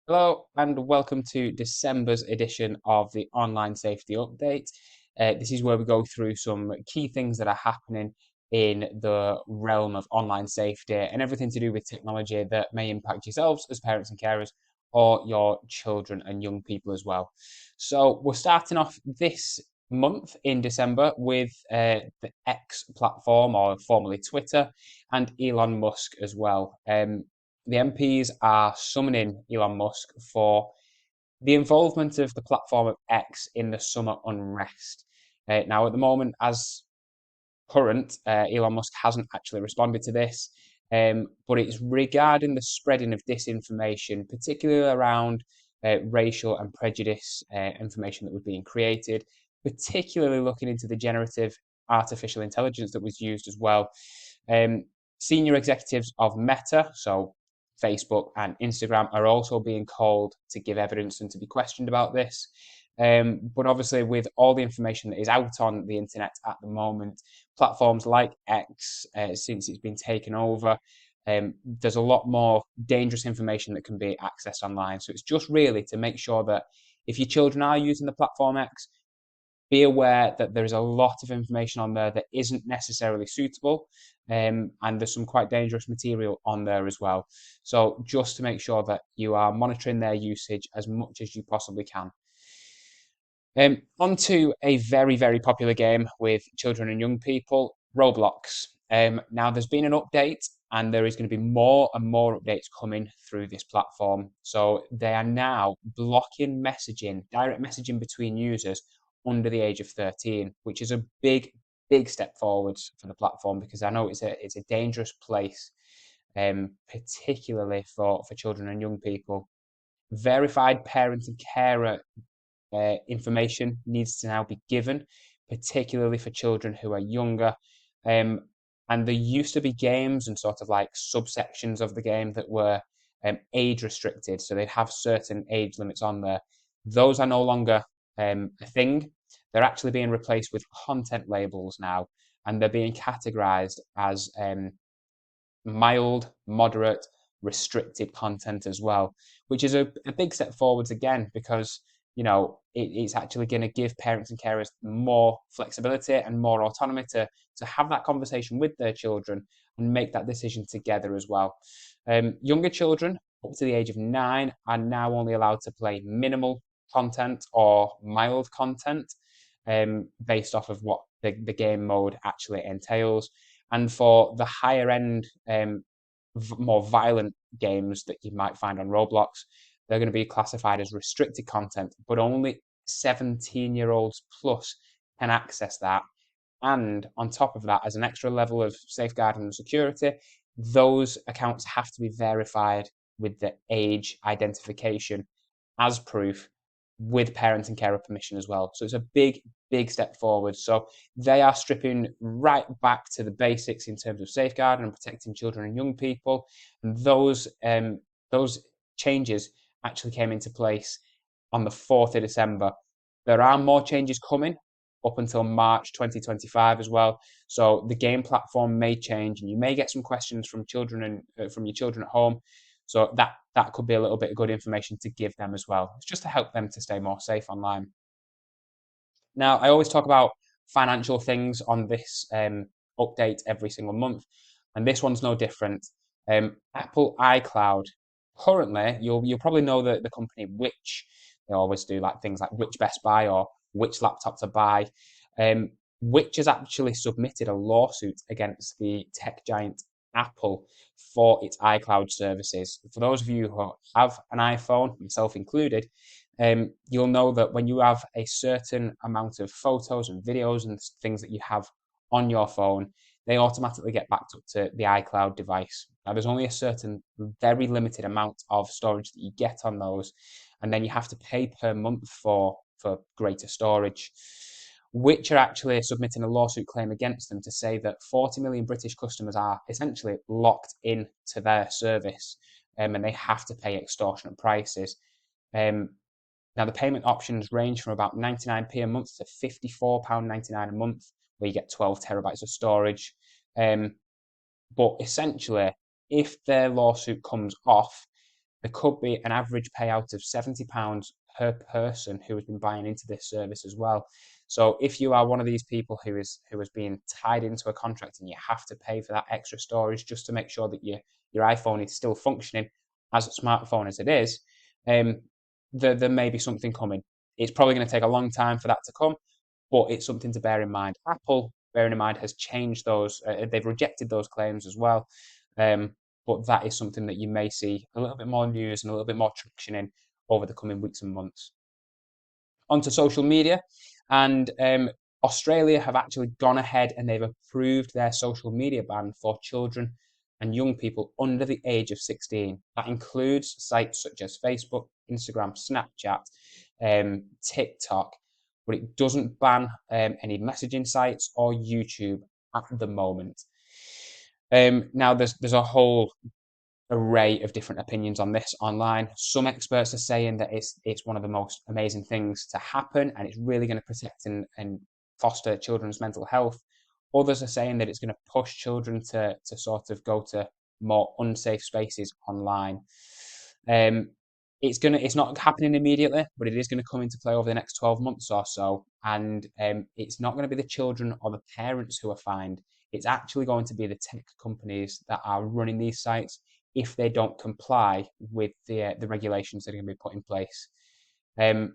Hello and welcome to December's edition of the Online Safety Update. This is where we go through some key things that are happening in the realm of online safety and everything to do with technology that may impact yourselves as parents and carers or your children and young people as well. So we're starting off this month in December with the X platform, or formerly Twitter, and Elon Musk as well. The MPs are summoning Elon Musk for the involvement of the platform of X in the summer unrest. Now, at the moment, as current, Elon Musk hasn't actually responded to this, but it's regarding the spreading of disinformation, particularly around racial and prejudice information that was being created, particularly looking into the generative artificial intelligence that was used as well. Um, Senior executives of Meta, so Facebook and Instagram, are also being called to give evidence and to be questioned about this. But obviously, with all the information that is out on the internet at the moment, platforms like X, since it's been taken over, there's a lot more dangerous information that can be accessed online. So it's just really to make sure that if your children are using the platform X, be aware that there is a lot of information on there that isn't necessarily suitable, and there's some quite dangerous material on there as well. So just to make sure that you are monitoring their usage as much as you possibly can. On to a very, very popular game with children and young people, Roblox. Now, there's been an update, and there is going to be more and more updates coming through this platform. So they are now blocking messaging, direct messaging between users under the age of 13, which is a big, big step forwards for the platform because I know it's a dangerous place, particularly for children and young people. Verified parent and carer information needs to now be given, particularly for children who are younger. Um, and there used to be games and sort of like subsections of the game that were age restricted, so they'd have certain age limits on there. Those are no longer a thing. They're actually being replaced with content labels now, and they're being categorized as mild, moderate, restricted content as well, which is a big step forwards again because it's actually going to give parents and carers more flexibility and more autonomy to have that conversation with their children and make that decision together as well. Younger children up to the age of 9 are now only allowed to play minimal content or mild content, based off of what the game mode actually entails. And for the higher end, more violent games that you might find on Roblox, they're going to be classified as restricted content, but only 17-year-olds plus can access that. And on top of that, as an extra level of safeguarding and security, those accounts have to be verified with the age identification as proof with parent and carer permission as well. So it's a big, big step forward. So they are stripping right back to the basics in terms of safeguarding and protecting children and young people. And those changes actually came into place on the 4th of December. There are more changes coming up until March 2025 as well. So the game platform may change, and you may get some questions from children and from your children at home. So that could be a little bit of good information to give them as well. It's just to help them to stay more safe online. Now, I always talk about financial things on this update every single month, and this one's no different. Apple iCloud. Currently, you'll probably know the company Which. They always do like things like which Best Buy or which laptop to buy. Which has actually submitted a lawsuit against the tech giant Apple for its iCloud services. For those of you who have an iPhone, myself included, you'll know that when you have a certain amount of photos and videos and things that you have on your phone, they automatically get backed up to the iCloud device. Now, there's only a certain very limited amount of storage that you get on those, and then you have to pay per month for greater storage, which are actually submitting a lawsuit claim against them to say that 40 million British customers are essentially locked in to their service, and they have to pay extortionate prices. Um, Now, the payment options range from about 99p a month to £54.99 a month, where you get 12 terabytes of storage. But essentially, if their lawsuit comes off, there could be an average payout of £70 per person who has been buying into this service as well. So if you are one of these people who is being tied into a contract and you have to pay for that extra storage just to make sure that your iPhone is still functioning as a smartphone as it is, there may be something coming. It's probably going to take a long time for that to come, but it's something to bear in mind. Apple, bearing in mind, has changed those. They've rejected those claims as well. But that is something that you may see a little bit more news and a little bit more traction in over the coming weeks and months. Onto social media, and Australia have actually gone ahead and they've approved their social media ban for children and young people under the age of 16. That includes sites such as Facebook, Instagram, Snapchat, TikTok, but it doesn't ban any messaging sites or YouTube at the moment. Now, there's a whole array of different opinions on this online. Some experts are saying that it's one of the most amazing things to happen and it's really going to protect and foster children's mental health. Others are saying that it's going to push children to sort of go to more unsafe spaces online. It's not happening immediately, but it is going to come into play over the next 12 months or so. And it's not going to be the children or the parents who are fined. It's actually going to be the tech companies that are running these sites if they don't comply with the regulations that are going to be put in place. I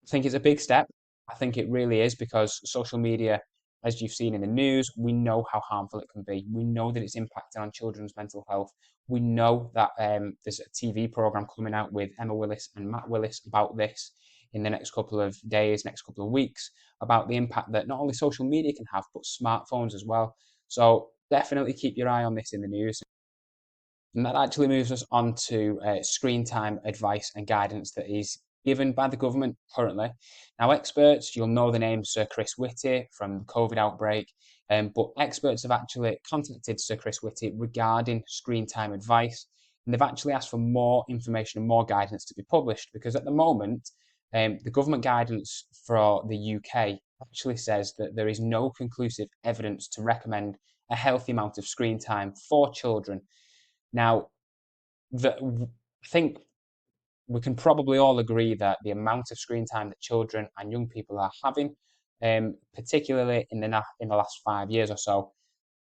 think it's a big step. I think it really is, because social media, as you've seen in the news, we know how harmful it can be. We know that it's impacting on children's mental health. We know that there's a TV program coming out with Emma Willis and Matt Willis about this in the next couple of days, next couple of weeks, about the impact that not only social media can have, but smartphones as well. So definitely keep your eye on this in the news. And that actually moves us on to screen time advice and guidance that is given by the government currently. Now, experts, you'll know the name Sir Chris Whitty from the COVID outbreak, but experts have actually contacted Sir Chris Whitty regarding screen time advice, and they've actually asked for more information and more guidance to be published, because at the moment, the government guidance for the UK actually says that there is no conclusive evidence to recommend a healthy amount of screen time for children. Now, I think we can probably all agree that the amount of screen time that children and young people are having, particularly in the last 5 years or so,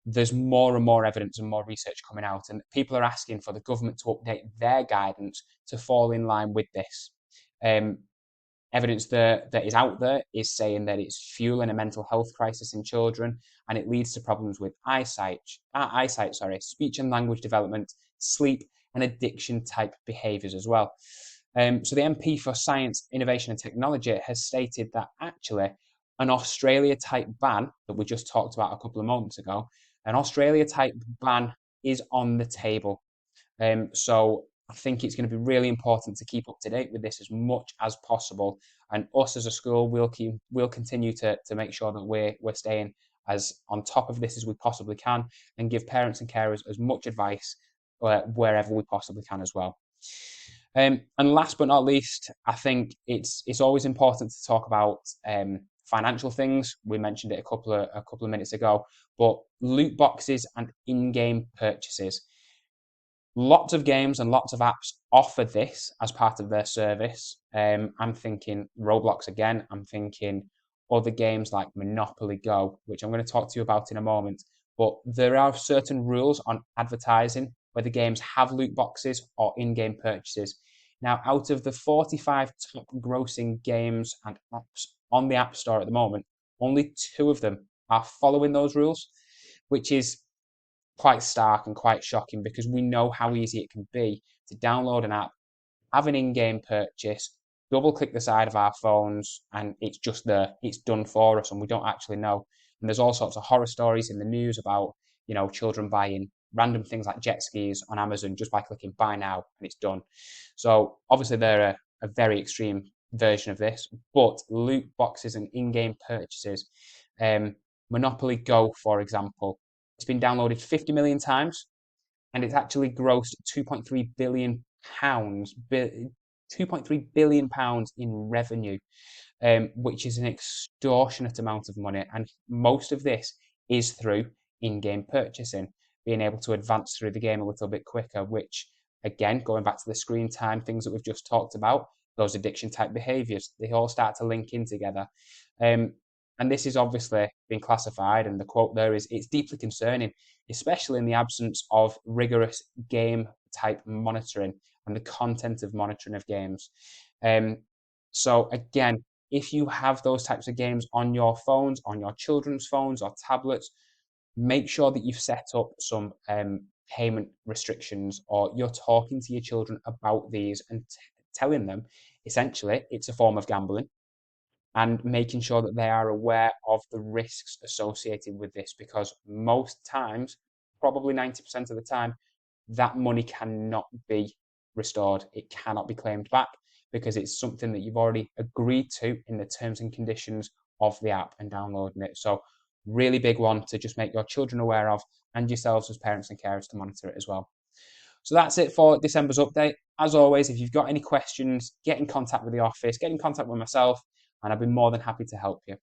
there's more and more evidence and more research coming out, and people are asking for the government to update their guidance to fall in line with this. Evidence that is out there is saying that it's fueling a mental health crisis in children, and it leads to problems with eyesight, speech and language development, sleep, and addiction type behaviours as well. So the MP for Science, Innovation and Technology has stated that actually an Australia type ban that we just talked about a couple of moments ago, an Australia type ban is on the table. So I think it's going to be really important to keep up to date with this as much as possible. And us as a school, we'll continue to make sure that we're staying as on top of this as we possibly can, and give parents and carers as much advice wherever we possibly can as well. And last but not least, I think it's always important to talk about financial things. We mentioned it a couple of minutes ago, but loot boxes and in-game purchases. Lots of games and lots of apps offer this as part of their service. I'm thinking Roblox again. I'm thinking other games like Monopoly Go, which I'm going to talk to you about in a moment. But there are certain rules on advertising whether games have loot boxes or in-game purchases. Now, out of the 45 top grossing games and apps on the App Store at the moment, only 2 of them are following those rules, which is quite stark and quite shocking, because we know how easy it can be to download an app, have an in-game purchase, double click the side of our phones, and it's just there. It's done for us, and we don't actually know. And there's all sorts of horror stories in the news about, children buying random things like jet skis on Amazon just by clicking buy now, and it's done. So obviously they're a very extreme version of this, but loot boxes and in-game purchases, Monopoly Go, for example, it's been downloaded 50 million times, and it's actually grossed 2.3 billion pounds, 2.3 billion pounds in revenue, which is an extortionate amount of money. And most of this is through in-game purchasing, being able to advance through the game a little bit quicker, which Again, going back to the screen time, things that we've just talked about, those addiction type behaviors, they all start to link in together. And this is obviously being classified, and the quote there is, it's deeply concerning, especially in the absence of rigorous game type monitoring and the content of monitoring of games. So again, if you have those types of games on your phones, on your children's phones or tablets, make sure that you've set up some payment restrictions, or you're talking to your children about these and telling them essentially it's a form of gambling, and making sure that they are aware of the risks associated with this, because most times, probably 90% of the time, that money cannot be restored. It cannot be claimed back because it's something that you've already agreed to in the terms and conditions of the app and downloading it. So really big one to just make your children aware of, and yourselves as parents and carers to monitor it as well. So that's it for December's update. As always, if you've got any questions, get in contact with the office, get in contact with myself, and I've been more than happy to help you.